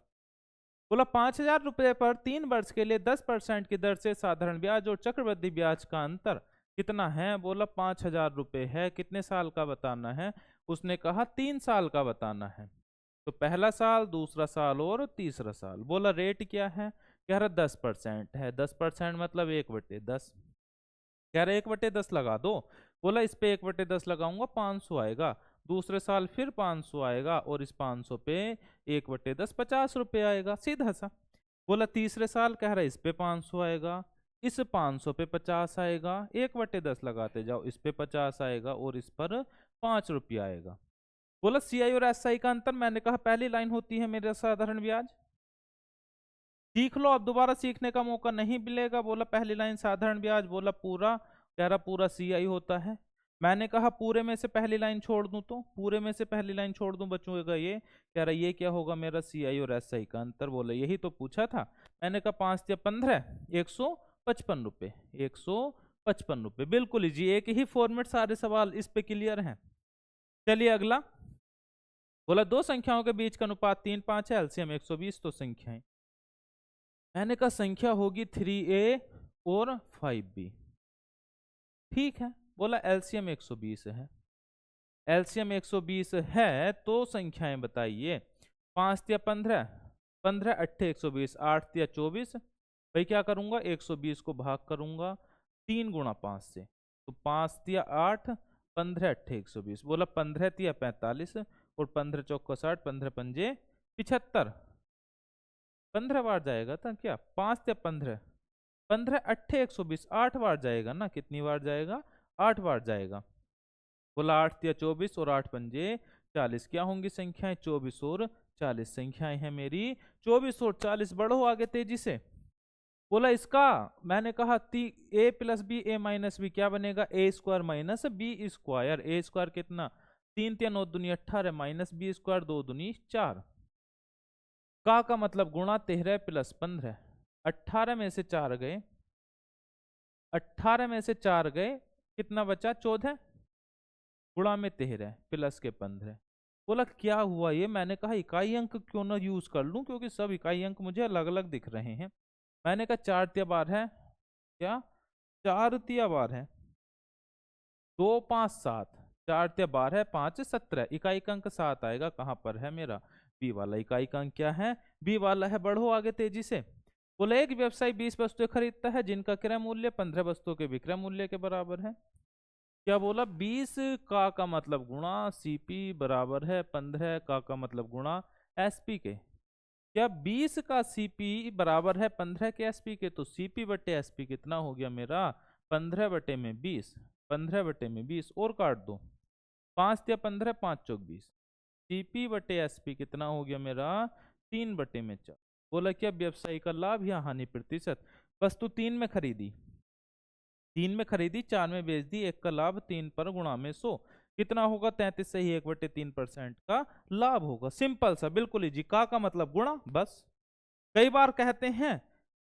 बोला 5000 रुपए पर 3 वर्ष के लिए 10% की दर से साधारण ब्याज और चक्रवृद्धि ब्याज का अंतर कितना है। बोला 5000 रुपए है, कितने साल का बताना है, उसने कहा 3 साल का बताना है, तो पहला साल, दूसरा साल और तीसरा साल। बोला रेट क्या है, कह रहा 10% है, 10% मतलब 1/10, कह रहा 1/10 लगा दो। बोला इस पे 1/10 लगाऊंगा 500 आएगा, दूसरे साल फिर 500 आएगा, और इस 500 पे 1/10 50 रुपये आएगा, सीधा सा। बोला तीसरे साल, कह रहा इस पे 500 आएगा, इस 500 पे 50 आएगा, 1/10 लगाते जाओ, इस पे 50 आएगा और इस पर 5 रुपया आएगा। बोला CI और SI का अंतर, मैंने कहा पहली लाइन होती है मेरा साधारण ब्याज। सीख लो, अब दोबारा सीखने का मौका नहीं मिलेगा। बोला पहली लाइन साधारण ब्याज, बोला पूरा, कह रहा पूरा CI होता है। मैंने कहा पूरे में से पहली लाइन छोड़ दूं, तो पूरे में से पहली लाइन छोड़ दूं बचूंगा ये, कह रहा ये क्या होगा मेरा CI और SI का अंतर। बोला यही तो पूछा था। मैंने कहा 5 या 15, 155 रुपये, 155 रुपये। बिल्कुल जी, एक ही फॉर्मेट, सारे सवाल इस पे क्लियर हैं। चलिए अगला, बोला दो संख्याओं के बीच का अनुपात 3-5 है, एलसीएम 120। तो संख्याएं, मैंने कहा संख्या होगी 3A और 5B, ठीक है। बोला एलसीएम 120 है, एलसीएम 120 है तो संख्याएं बताइए। 5 या 15, 15 8 120, 8 या 24। भाई क्या करूंगा, 120 को भाग करूंगा 3 गुणा 5 से, तो 5 या 8, 15 8 120। बोला 15 या 45 और 15 चौका 60, 15 पंजे 75। 15 बार जाएगा था क्या, 5 या 15, 15 8 120, 8 बार जाएगा ना। कितनी बार जाएगा, 8 बार जाएगा। बोला 8 या 24 और 8 पंजे 40, क्या होंगी संख्याएं, 24 और 40 संख्याएं हैं मेरी। 24 और 40, बढ़ो आगे तेजी से। बोला इसका, मैंने कहा A + B A - B क्या बनेगा, A² - B²। A² कितना, 3 या 9 दूनी 18 माइनस B² 2 दूनी 4। का मतलब गुणा 13 + 15, 18 में से 4 गए, 18 में से 4 गए, कितना बचा 14, गुणा में 13 प्लस के 15। बोला क्या हुआ ये, मैंने कहा इकाई अंक क्यों ना यूज कर लूं, क्योंकि सब इकाई अंक मुझे अलग अलग दिख रहे हैं। मैंने कहा 4 तिया बार है, क्या 4 तिया बार है, 2 5 7, 4 तिया बार है, 5 17, इकाई अंक 7 आएगा। कहां पर है मेरा बी वाला इकाई अंक, क्या है बी वाला है। बढ़ो आगे तेजी से। बोले एक व्यवसायी 20 वस्तुएं खरीदता है जिनका क्रय मूल्य 15 वस्तुओं के विक्रय मूल्य के बराबर है। क्या बोला, 20 का मतलब गुणा CP बराबर है 15 का मतलब गुणा SP के। क्या 20 का CP बराबर है 15 के SP के, तो CP बटे SP कितना हो गया मेरा, 15 बटे में 20, 15 बटे में 20 और काट दो, 5 या 15, 5 चौक 20। CP बटे SP कितना हो गया मेरा, 3 बटे में 4। बोला क्या व्यवसायी का लाभ या हानि प्रतिशत। वस्तु 3 में खरीदी, 3 में खरीदी, 4 में बेच दी, 1 का लाभ 3 पर गुणा में 100 कितना होगा, 33 से ही 1/3% का लाभ होगा। सिंपल सा, बिल्कुल ही जी। का मतलब गुणा, बस। कई बार कहते हैं,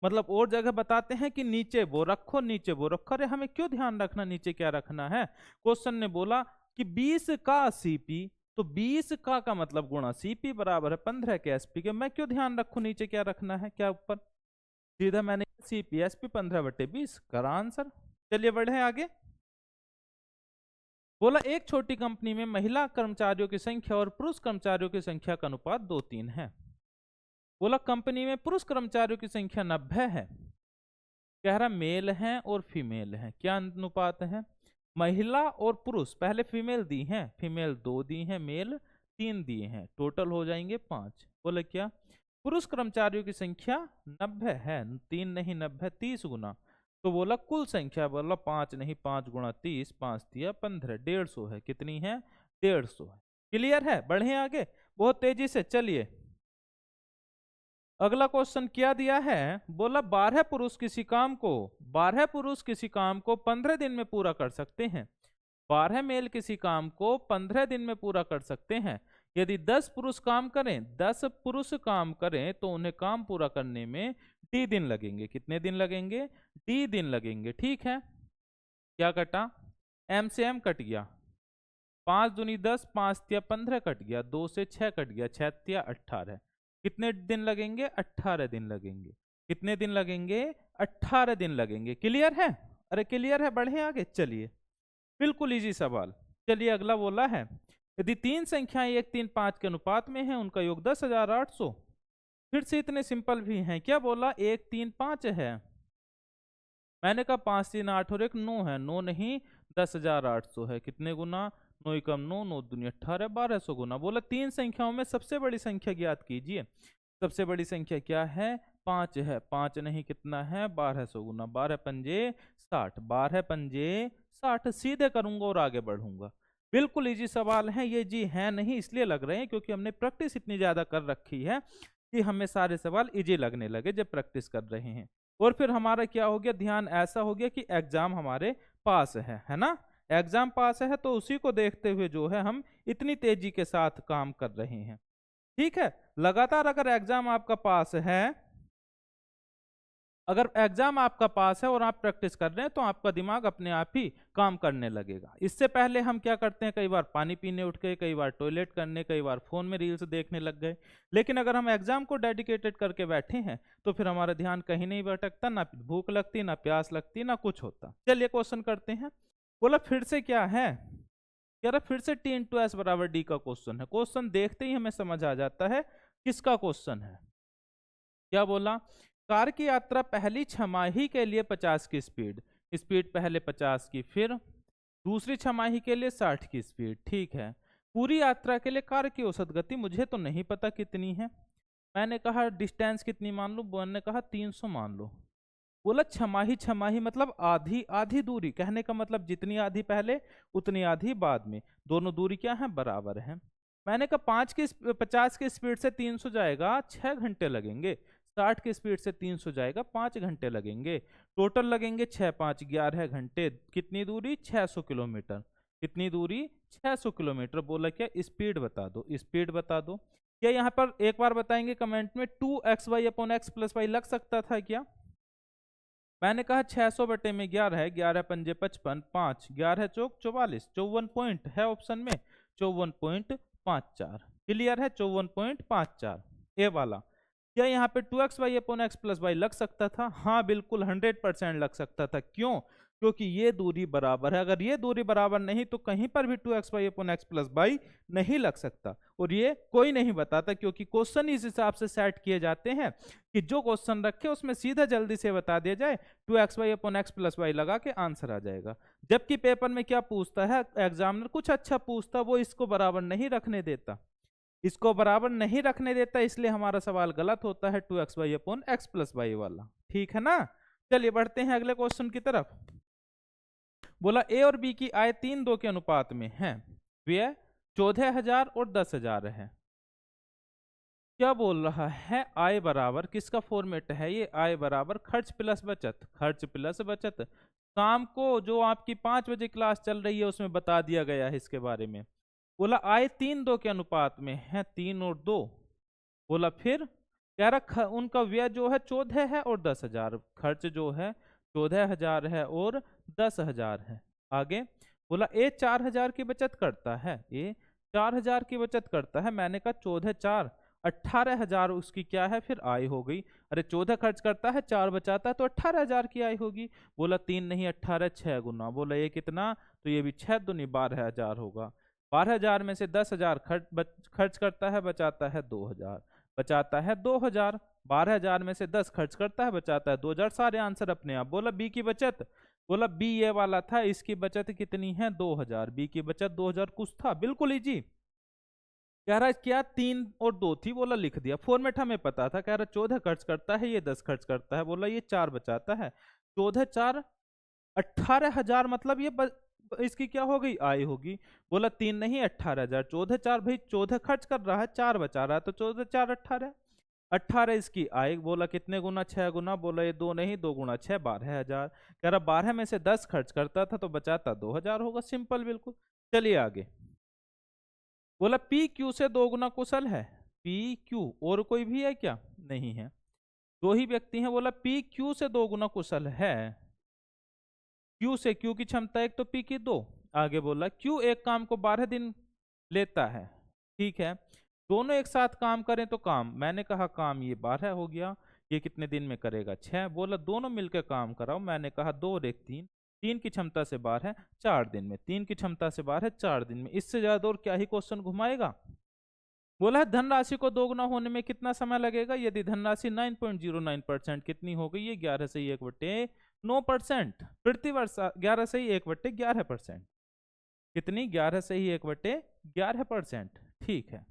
मतलब और जगह बताते हैं कि नीचे वो रखो, नीचे वो रखो। अरे हमें क्यों ध्यान रखना नीचे क्या रखना है। क्वेश्चन ने बोला कि 20 का CP, तो 20 का मतलब गुणा CP बराबर है 15 के SP के। मैं क्यों ध्यान रखूं नीचे क्या रखना है, क्या ऊपर, सीधा मैंने CP SP 15/20 करा आंसर। चलिए बढ़े आगे। बोला एक छोटी कंपनी में महिला कर्मचारियों की संख्या और पुरुष कर्मचारियों की संख्या का अनुपात 2:3 है। बोला कंपनी में पुरुष कर्मचारियों की संख्या 90 है, कह रहा मेल हैं और फीमेल हैं। क्या अनुपात है, महिला और पुरुष, पहले फीमेल दी हैं, फीमेल 2 दी हैं, मेल 3 दिए हैं, टोटल हो जाएंगे 5। बोले क्या, पुरुष कर्मचारियों की संख्या 90 है, 3 नहीं 90, 30 गुना। तो बोला कुल संख्या, बोला 5 नहीं 5 गुणा 30, 5 दिया 15, 150 है। कितनी है, 150 है। क्लियर है, बढ़े आगे बहुत तेजी से। चलिए अगला क्वेश्चन क्या दिया है। बोला 12 पुरुष किसी काम को, 12 पुरुष किसी काम को 15 दिन में पूरा कर सकते हैं, 12 मेल किसी काम को 15 दिन में पूरा कर सकते हैं। यदि 10 पुरुष काम करें, 10 पुरुष काम करें तो उन्हें काम पूरा करने में D दिन लगेंगे। कितने दिन लगेंगे, D दिन लगेंगे। ठीक है, क्या कटा, M से M कट गया, 5 दूनी 10, 5 तिया 15 कट गया, 2 से 6 कट गया, 6 तिया 18। कितने दिन लगेंगे, 18 दिन लगेंगे। कितने दिन लगेंगे, 18 दिन लगेंगे। क्लियर है, अरे क्लियर है, बढ़े आगे। चलिए बिल्कुल इजी सवाल। चलिए अगला बोला है, यदि 3 संख्याएं 1 3 5 के अनुपात में हैं, उनका योग 10,800। फिर से इतने सिंपल भी हैं। क्या बोला, 1 3 5 है, मैंने कहा 5 3 8 और 1 9 है, 9 नहीं 10,800 है। कितने गुना, 9 एकम 9, 9 दूनी 18, 1200 गुना। बोला 3 संख्याओं में सबसे बड़ी संख्या ज्ञात कीजिए। सबसे बड़ी संख्या क्या है? 5 है। 5 नहीं, कितना है? 1200 गुना 12 पंजे 60, 12 पंजे 60। सीधे करूंगा और आगे बढ़ूंगा। बिल्कुल इजी सवाल है ये। जी है नहीं इसलिए लग रहे हैं क्योंकि हमने प्रैक्टिस इतनी ज्यादा कर रखी है कि हमें सारे सवाल इजी लगने लगे जब प्रैक्टिस कर रहे हैं। और फिर हमारा क्या हो गया, ध्यान ऐसा हो गया कि एग्जाम हमारे पास है ना। एग्जाम पास है तो उसी को देखते हुए जो है हम इतनी तेजी के साथ काम कर रहे हैं। ठीक है, लगातार अगर एग्जाम आपका पास है, अगर एग्जाम आपका पास है और आप प्रैक्टिस कर रहे हैं तो आपका दिमाग अपने आप ही काम करने लगेगा। इससे पहले हम क्या करते हैं, कई बार पानी पीने उठ गए, कई बार टॉयलेट करने, कई बार फोन में रील्स देखने लग गए। लेकिन अगर हम एग्जाम को डेडिकेटेड करके बैठे हैं तो फिर हमारा ध्यान कहीं नहीं भटकता, ना भूख लगती, ना प्यास लगती, ना कुछ होता। चलिए क्वेश्चन करते हैं। बोला फिर से क्या है, कह रहा फिर से टी इंटू एस बराबर डी का क्वेश्चन है। क्वेश्चन देखते ही हमें समझ आ जाता है किसका क्वेश्चन है। क्या बोला, कार की यात्रा पहली छमाही के लिए 50 की स्पीड, स्पीड पहले 50 की, फिर दूसरी छमाही के लिए 60 की स्पीड। ठीक है, पूरी यात्रा के लिए कार की औसत गति मुझे तो नहीं पता कितनी है। मैंने कहा डिस्टेंस कितनी मान लो, बोन ने कहा 300 मान लो। बोला छमाही, छमाही मतलब आधी आधी दूरी, कहने का मतलब जितनी आधी पहले उतनी आधी बाद में, दोनों दूरी क्या है, बराबर है। मैंने कहा 50 की स्पीड से 300 जाएगा 6 घंटे लगेंगे, 60 की स्पीड से 300 जाएगा 5 घंटे लगेंगे, टोटल लगेंगे 6 5 11 घंटे। कितनी दूरी, 600 किलोमीटर। कितनी दूरी, 600 किलोमीटर। बोला क्या, स्पीड बता दो, स्पीड बता दो। क्या यहाँ पर एक बार बताएंगे कमेंट में 2xy upon x plus Y लग सकता था क्या? मैंने कहा 600 बटे में 11 है, 11 पंजे 55, 5 11 चौक 44, 54 पॉइंट है ऑप्शन में, 54.54। क्लियर है, 54.54 ए वाला। क्या यहाँ पे 2xy upon x plus Y लग सकता था? हाँ बिल्कुल 100% लग सकता था। क्यों? क्योंकि ये दूरी बराबर है। अगर ये दूरी बराबर नहीं तो कहीं पर भी 2xy upon x plus Y नहीं लग सकता। और ये कोई नहीं बताता क्योंकि क्वेश्चन इस हिसाब से सेट किए जाते हैं कि जो क्वेश्चन रखे उसमें सीधा जल्दी से बता दिया जाए, 2xy upon x plus Y लगा के आंसर आ जाएगा। जबकि पेपर में क्या पूछता है, एग्जामिनर कुछ अच्छा पूछता, वो इसको बराबर नहीं रखने देता, इसको बराबर नहीं रखने देता, इसलिए हमारा सवाल गलत होता है 2xy upon x plus Y वाला। ठीक है ना। चलिए बढ़ते हैं अगले क्वेश्चन की तरफ। बोला ए और बी की आय 3:2 के अनुपात में है, व्यय 14,000 और 10,000 है। क्या बोल रहा है, आय बराबर किसका फॉर्मेट है ये, आय बराबर खर्च प्लस बचत, खर्च प्लस बचत। शाम को जो आपकी 5 बजे क्लास चल रही है उसमें बता दिया गया है इसके बारे में। बोला आय 3:2 के अनुपात में है, 3 और 2। बोला फिर कह रहा उनका व्यय जो है 14 है और 10,000, खर्च जो है 14,000 है और 10,000 है। आगे बोला ए 4,000 की बचत करता है, ए 4,000 की बचत करता है। मैंने कहा 14 4 18,000 उसकी क्या है, फिर आय हो गई। अरे 14 खर्च करता है, 4 बचाता है, तो 18,000 की आय होगी। बोला 3 नहीं 18, 6 गुना। बोला ये कितना, तो ये भी 6 दूनी 12,000 होगा। 12,000 में से 10,000 खर्च करता है, बचाता है 2,000, बचाता है 2,000। 12,000 में से 10 खर्च करता है, बचाता है 2,000। सारे आंसर अपने आप। बोला बी की बचत, बोला बी ये वाला था, इसकी बचत कितनी है, 2,000। बी की बचत 2,000 कुछ था, बिल्कुल इजी। कह रहा है क्या 3 और 2 थी, बोला लिख दिया। फॉर्मेट हमें पता था। कह रहा 14 खर्च करता है, ये 10 खर्च करता है, बोला ये 4 बचाता है। 14 4 18,000 मतलब ये इसकी क्या हो गई, आय होगी। बोला 3 नहीं 18,000, 14 4 भाई 14 खर्च कर रहा है, 4 बचा रहा है, तो 14 4 18, 18 इसकी आय। बोला कितने गुना, 6 गुना। बोला ये 2 नहीं 2 गुना 6, 12,000। कह रहा 12 में से 10 खर्च करता था तो बचाता 2,000 होगा, सिंपल बिल्कुल। चलिए आगे। बोला पी क्यू से 2 गुना कुशल है, पी क्यू और कोई भी है क्या, नहीं है, 2 ही व्यक्ति हैं। बोला पी क्यू से 2 गुना कुशल है, क्यू से, क्यू की क्षमता 1 तो पी की 2। आगे बोला क्यू एक काम को 12 दिन लेता है, ठीक है, दोनों एक साथ काम करें तो काम, मैंने कहा काम ये 12 हो गया, ये कितने दिन में करेगा 6। बोला दोनों मिलकर काम कराओ, मैंने कहा 2 और 1 3, 3 की क्षमता से 12 4 दिन में, 3 की क्षमता से 12 4 दिन में, इससे ज्यादा और क्या ही क्वेश्चन घुमाएगा। बोला धनराशि को दोगुना होने में कितना समय लगेगा, यदि धनराशि 9.09% कितनी हो गई, ये 11 से 1/9%, प्रति वर्ष 11 से 1/11%, कितनी, 11 से 1/11%। ठीक है,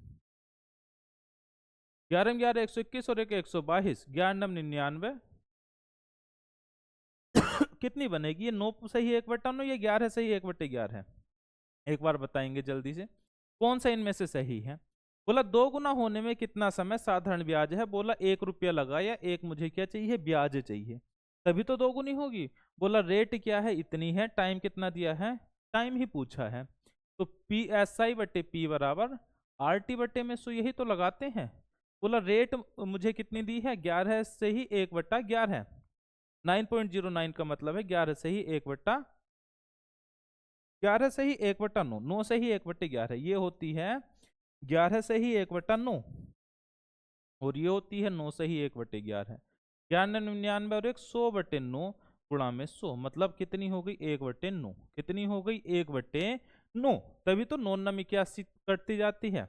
11 11 121 और एक 122, 11 9 99। कितनी बनेगी ये? 9 सही 1/9 या 11 सही 1/11 है? एक बार बताएंगे जल्दी से, कौन सा इनमें से सही है? बोला 2 गुना होने में कितना समय साधारण ब्याज है? बोला 1 रुपया लगाया, एक मुझे क्या चाहिए? ब्याज चाहिए, तभी तो 2 गुनी होगी। बोला रेट क्या है? इतनी है। टाइम कितना दिया है? टाइम ही पूछा है। तो पी एस आई बटे पी बराबर आर टी बटे में सो, यही तो लगाते हैं। बोला रेट मुझे कितनी दी है? 11 से ही 1/11। 9.09 का मतलब है 11 से ही 1/11 से ही 1/9, 9 से ही 1/11, ये होती है 11 से ही 1/9 और ये होती है 9 से ही 1/11। 11 99 और 100/9 गुणा में 100, मतलब कितनी हो गई? 1/9। कितनी हो गई? 1/9। तभी तो 9 9 81 कटती जाती है।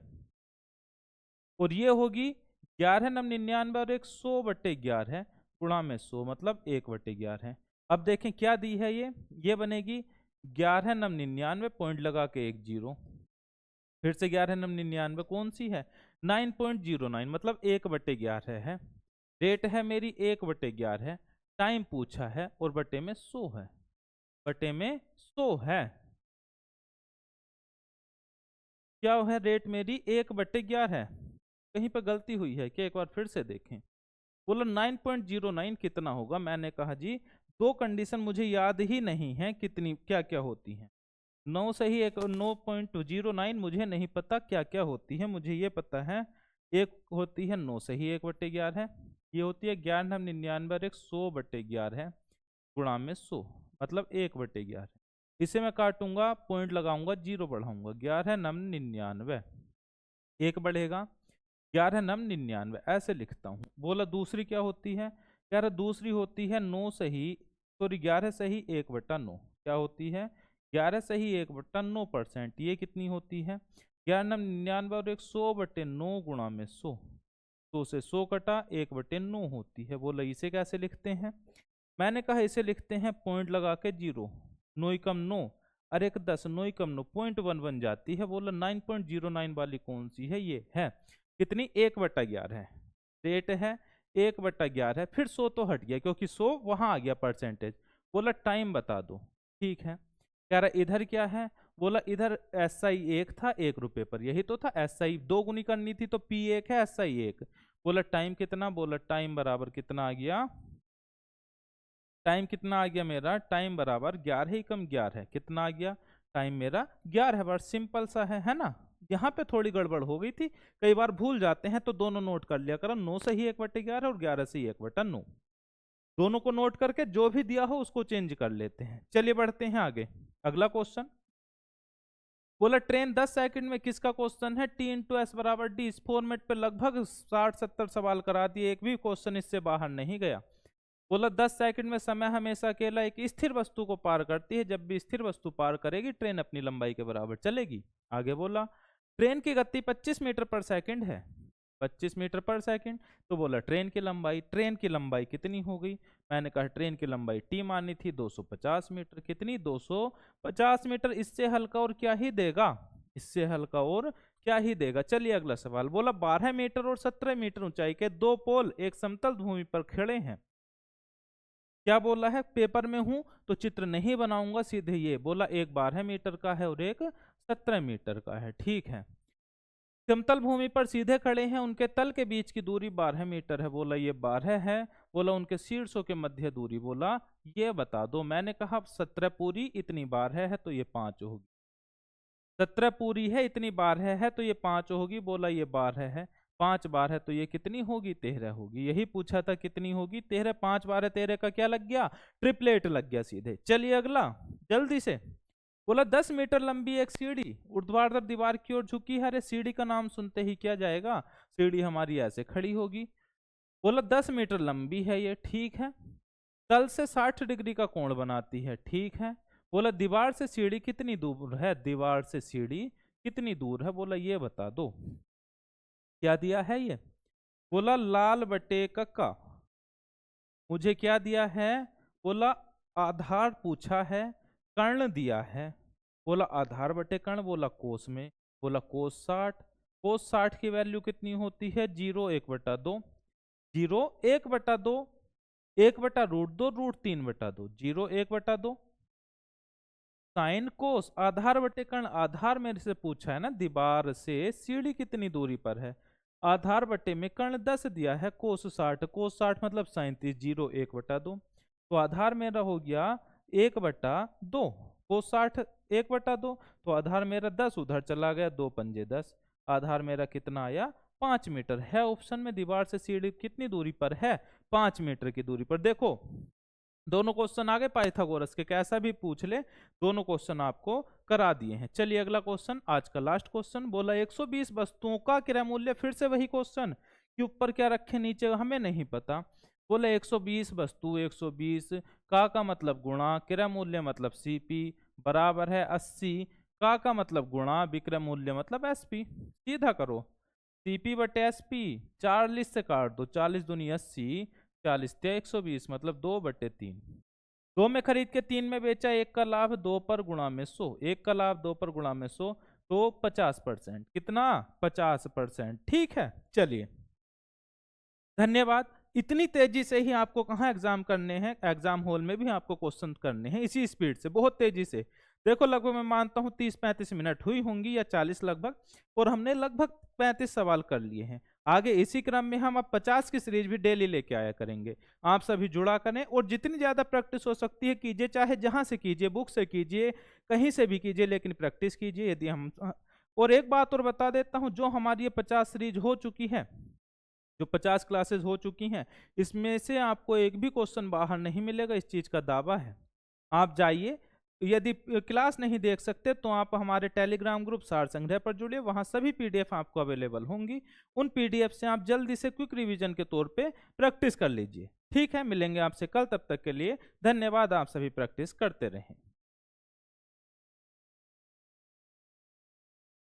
और ये होगी 11 9 99 और 100/11 गुणा में 100, मतलब 1/11। अब देखें क्या दी है ये बनेगी 11 9 99, पॉइंट लगा के एक जीरो, फिर से 11 9 99 कौन सी है? 9.09, मतलब 1/11 है। रेट है मेरी 1/11, टाइम पूछा है और बटे में 100 है, बटे में 100 है। क्या है? रेट मेरी 1/11 है। कहीं पर गलती हुई है क्या? एक बार फिर से देखें। बोलो 9.09 कितना होगा? मैंने कहा जी 2 कंडीशन मुझे याद ही नहीं है कितनी क्या क्या होती हैं। 9 से ही एक 9.09 मुझे नहीं पता क्या क्या होती है, मुझे ये पता है एक होती है 9 से ही 1/11 है, ये होती है 11 9 99 और 100/11 गुणा में 100, मतलब 1/11। इसे मैं काटूंगा, पॉइंट लगाऊंगा, जीरो बढ़ाऊंगा, 11 9 99, एक बढ़ेगा 11 9 99, ऐसे लिखता हूँ। बोला दूसरी क्या होती है? कह रहा दूसरी होती है 9 से ही, सॉरी 11 से ही 1/9। क्या होती है? 11 से ही 1/9%, ये कितनी होती है? 11 9 99 और 100/9 गुणा में 100, 100 से 100 कटा, 1/9 होती है। बोला इसे कैसे लिखते हैं? मैंने कहा इसे लिखते हैं पॉइंट लगा के जीरो, 9 कम 9 और एक 10, 9 कम 9, 0.1 बन जाती है। बोला 9.09 वाली कौन सी है? ये है कितनी? 1/11 है। रेट है 1/11, फिर 100 तो हट गया क्योंकि 100 वहां आ गया परसेंटेज। बोला टाइम बता दो, ठीक है। कह रहा इधर क्या है? बोला इधर एस आई 1 था 1 रुपए पर, यही तो था। एस आई 2 गुनी करनी थी तो पी 1 है, एस आई 1। बोला टाइम कितना? बोला टाइम बराबर कितना आ गया? टाइम कितना आ गया मेरा? टाइम बराबर 11 ही कम 11 है, कितना आ गया? टाइम मेरा 11 है। बस सिंपल सा है ना? यहाँ पे थोड़ी गड़बड़ हो गई थी, कई बार भूल जाते हैं तो दोनों नोट कर लिया करो, 9 से ही 1/11 और 11 से ही 1/9, दोनों को नोट करके जो भी दिया हो उसको चेंज कर लेते हैं। चलिए बढ़ते हैं आगे। अगला क्वेश्चन बोला ट्रेन 10 सेकंड में, किसका क्वेश्चन है? टी इंटू एस बराबर डी। इस फॉर्मेट पे लगभग 60-70 सवाल करा दिए, एक भी क्वेश्चन इससे बाहर नहीं गया। बोला 10 सेकंड में समय हमेशा अकेला एक स्थिर वस्तु को पार करती है, जब भी स्थिर वस्तु पार करेगी ट्रेन अपनी लंबाई के बराबर चलेगी। आगे बोला ट्रेन की गति 25 मीटर पर सेकंड है, 25 मीटर पर सेकंड। तो बोला ट्रेन की लंबाई कितनी हो गई? मैंने कहा ट्रेन की लंबाई टी मानी थी 250 मीटर, कितनी? 250 मीटर। इससे हल्का और क्या ही देगा? इससे हल्का और क्या ही देगा। चलिए अगला सवाल। बोला 12 मीटर और 17 मीटर ऊंचाई के 2 पोल एक समतल भूमि पर खड़े हैं। क्या बोला है? पेपर में हूं तो चित्र नहीं बनाऊंगा, सीधे ये बोला एक 12 मीटर का है और एक 17 मीटर का है, ठीक है। समतल भूमि पर सीधे खड़े हैं, उनके तल के बीच की दूरी 12 मीटर है। बोला ये 12 है। बोला उनके शीर्षों के मध्य दूरी, बोला ये बता दो। मैंने कहा 17 पूरी इतनी 12 है तो ये 5 होगी, 17 पूरी है इतनी 12 है तो ये 5 होगी। बोला ये 12 है, 5 12 तो ये कितनी होगी? 13 होगी। यही पूछा था कितनी होगी? 13। 5 12 13 का क्या लग गया? ट्रिपलेट लग गया सीधे। चलिए अगला जल्दी से। बोला 10 मीटर लंबी एक सीढ़ी ऊर्ध्वाधर दीवार की ओर झुकी है। अरे सीढ़ी का नाम सुनते ही क्या जाएगा? सीढ़ी हमारी ऐसे खड़ी होगी। बोला 10 मीटर लंबी है ये, ठीक है। तल से 60 डिग्री का कोण बनाती है, ठीक है। बोला दीवार से सीढ़ी कितनी दूर है? दीवार से सीढ़ी कितनी दूर है? बोला ये बता दो। क्या दिया है ये? बोला लाल बटे कक्का। मुझे क्या दिया है? बोला आधार पूछा है, कर्ण दिया है। बोला आधार बटे कर्ण, बोला कोस में, बोला कोस 60, कोस 60 की वैल्यू कितनी होती है 0 1/2, 0 1/2, 1/√2 0 1/2। साइन कोस आधार बटे कर्ण, आधार मेरे से पूछा है ना दीवार से सीढ़ी कितनी दूरी पर है, आधार बटे में कर्ण 10 दिया है, कोस 60, कोस 60 मतलब 37, 0 1/2। तो आधार मेरा हो गया 1/2, कोस 60 1/2, तो आधार मेरा 10 उधर चला गया, 2 पंजे 10, आधार मेरा कितना आया 5 मीटर है। ऑप्शन में दीवार से सीढ़ी कितनी दूरी पर है 5 मीटर की दूरी पर। देखो दोनों क्वेश्चन आगे पाइथागोरस के कैसा भी पूछ ले, दोनों क्वेश्चन आपको करा दिए हैं। चलिए अगला क्वेश्चन, आज का लास्ट क्वेश्चन। बोला 120 वस्तुओं का क्रय मूल्य, फिर से वही क्वेश्चन कि ऊपर क्या रखे नीचे हमें नहीं पता। बोला 120 वस्तु, 120 का मतलब गुणा, क्रय मूल्य मतलब सीपी बराबर है 80, का मतलब गुणा, विक्रय मूल्य मतलब एसपी। सीधा करो, सीपी बटे एसपी, 40 से काट दो, 40 दूनी 80, 40 120 मतलब 2/3। 2 में खरीद के 3 में बेचा, 1 का लाभ 2 पर गुणा में 100, 1 का लाभ 2 पर गुणा में 100, तो 50%। कितना 50%। ठीक है चलिए धन्यवाद। इतनी तेजी से ही आपको कहाँ एग्जाम करने हैं, एग्जाम हॉल में भी आपको क्वेश्चन करने हैं इसी स्पीड से, बहुत तेजी से। देखो लगभग मैं मानता हूँ 30-35 मिनट हुई होंगी या 40 लगभग, और हमने लगभग 35 सवाल कर लिए हैं। आगे इसी क्रम में हम अब 50 की सीरीज भी डेली लेके आया करेंगे। आप सभी जुड़ा करें और जितनी ज्यादा प्रैक्टिस हो सकती है कीजिए, चाहे जहां से कीजिए, बुक से कीजिए, कहीं से भी कीजिए, लेकिन प्रैक्टिस कीजिए। यदि हम और एक बात और बता देता हूं, जो हमारी ये 50 सीरीज हो चुकी है, जो 50 क्लासेस हो चुकी हैं, इसमें से आपको एक भी क्वेश्चन बाहर नहीं मिलेगा, इस चीज का दावा है। आप जाइए, यदि क्लास नहीं देख सकते तो आप हमारे टेलीग्राम ग्रुप सार संग्रह पर जुड़िए, वहां सभी पीडीएफ आपको अवेलेबल होंगी। उन पीडीएफ से आप जल्दी से क्विक रिवीजन के तौर पे प्रैक्टिस कर लीजिए। ठीक है, मिलेंगे आपसे कल, तब तक के लिए धन्यवाद। आप सभी प्रैक्टिस करते रहें।